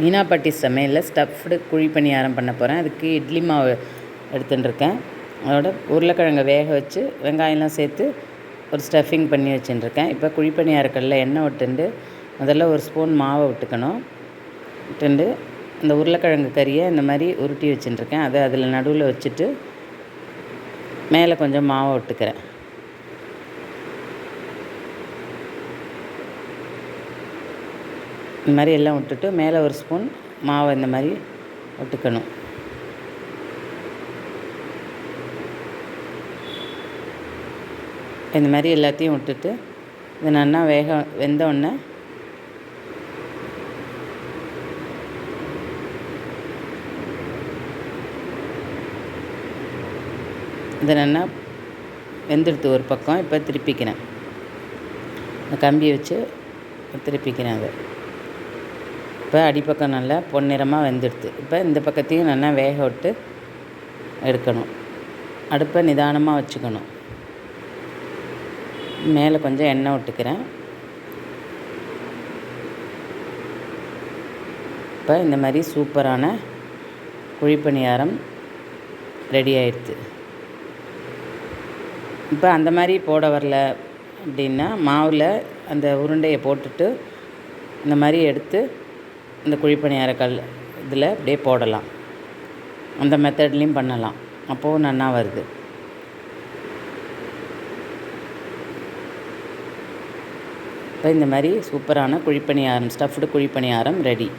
மீனாப்பட்டி சமையலில் ஸ்டஃப்டு குழி பணியாரம் பண்ண போகிறேன். அதுக்கு இட்லி மாவு எடுத்துட்டுருக்கேன். அதோட உருளைக்கிழங்கை வேக வச்சு வெங்காயம்லாம் சேர்த்து ஒரு ஸ்டஃபிங் பண்ணி வச்சுட்டுருக்கேன். இப்போ குழி பணியாரக்கல்லில் எண்ணெய் விட்டுண்டு முதல்ல ஒரு ஸ்பூன் மாவை விட்டுக்கணும். விட்டுண்டு இந்த உருளைக்கிழங்கு கறியை இந்த மாதிரி உருட்டி வச்சுட்டுருக்கேன். அதை அதில் நடுவில் வச்சுட்டு மேலே கொஞ்சம் மாவை விட்டுக்கிறேன். இந்த மாதிரி எல்லாம் விட்டுட்டு மேலே ஒரு ஸ்பூன் மாவை இந்த மாதிரி விட்டுக்கணும். இந்த மாதிரி எல்லாத்தையும் விட்டுட்டு இது நல்லா வெந்தோடனே இது நல்லா வெந்துடுத்து ஒரு பக்கம். இப்போ திருப்பிக்கிறேன். இந்த கம்பியை வச்சு திருப்பிக்கிறேன். அதை இப்போ அடிப்பக்கம் நல்லா பொன்னிறமாக வெந்துடுது. இப்போ இந்த பக்கத்தையும் நல்லா வேக விட்டு எடுக்கணும். அடுப்பை நிதானமாக வச்சுக்கணும். மேலே கொஞ்சம் எண்ணெய் விட்டுக்கிறேன். இப்போ இந்த மாதிரி சூப்பரான குழிப்பணியாரம் ரெடி ஆயிடுது. இப்போ அந்த மாதிரி போட வரல அப்படின்னா மாவில் அந்த உருண்டையை போட்டுட்டு இந்த மாதிரி எடுத்து இந்த குழிப்பணியாரக்கல் இதில் அப்படியே போடலாம். அந்த மெத்தட்லேயும் பண்ணலாம். அப்போது நல்லா வருது. இப்போ இந்த மாதிரி சூப்பரான குழிப்பணியாரம் ஸ்டஃப்டு குழிப்பணியாரம் ரெடி.